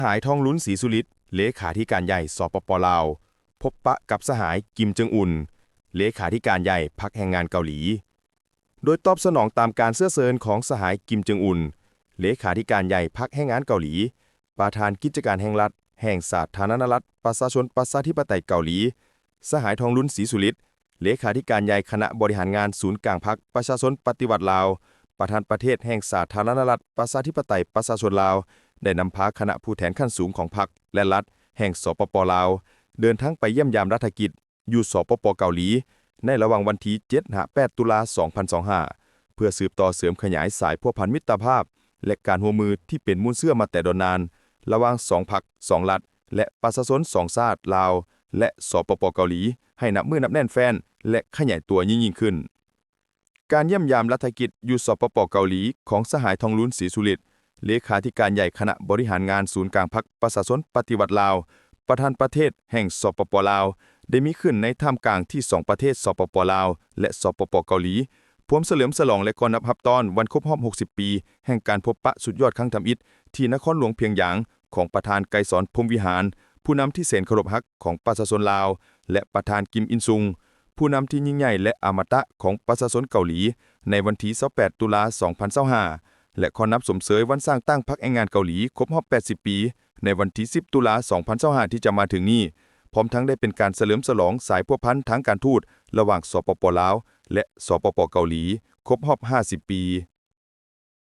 หายทองลุ้นศรีสุฤทธิ์เลขาธิการใหญ่สปป.ลาวพบปะกับสหายกิมจึงอุนเลขาธิการใหญ่พรรคแรงงานเกาหลีโดยตอบสนองตามการเสื้อเซินของสหายกิมจึงอุนเลขาธิการใหญ่พรรคแรงงานเกาหลีประธานกิจการแห่งรัฐแห่งสาธารณรัฐประชาชนประชาธิปไตยเกาหลีสหายทองลุ้นศรีสุฤทธิ์เลขาธิการใหญ่คณะบริหารงานศูนย์กลางพรรคประชาชนปฏิวัติลาวประธานประเทศแห่งสาธารณรัฐประชาธิปไตยประชาชนลาวได้นำพาคณะผู้แทนขั้นสูงของพรรคและรัฐแห่งสปป.ลาวเดินทางไปเยี่ยมยามรัฐกิจอยู่สปป.เกาหลีในระหว่างวันที่7-8 ตุลาคม 2025เพื่อสืบต่อเสริมขยายสายพัวพันมิตรภาพและการร่วมมือที่เป็นมูลเชื่อมาแต่ดนานระหว่าง2พรรค2รัฐและประชาชน2ชาติลาวและสปป.เกาหลีให้นับมือนับแน่นแฟนและขยายตัวยิ่งขึ้นการเยี่ยมยามรัฐกิจอยู่สปป.เกาหลีของสหายทองลุ้นศรีสุฤทธิ์เลขาธิการใหญ่คณะบริหารงานศูนย์กลางพรรคประชาชนปฏิวัติลาวประธานประเทศแห่งสปป.ลาวได้มีขึ้นในท่ามกลางที่2ประเทศสปป.ลาวและสปป.เกาหลีพร้อมเฉลิมฉลองและก่อนนับรับตอนวันครบรอบ60 ปีแห่งการพบปะสุดยอดครั้งทำอิฐที่นครหลวงเพียงหยางของประธานไกรสอนพรหมวิหารผู้นำที่แสนเคารพรักของประชาชนลาวและประธานกิมอินซุงผู้นำที่ยิ่งใหญ่และอมตะของประชาชนเกาหลีในวันที่28 ตุลาคม 2025และขอนับสมเสยวันสร้างตั้งพรรคแรงงานเกาหลีครบรอบ80 ปีในวันที่10 ตุลาคม 2025ที่จะมาถึงนี้พร้อมทั้งได้เป็นการเฉลิมฉลองสายพัวพันทางการทูตระหว่างสปป.ลาวและสปป.เกาหลีครบรอบ50 ปี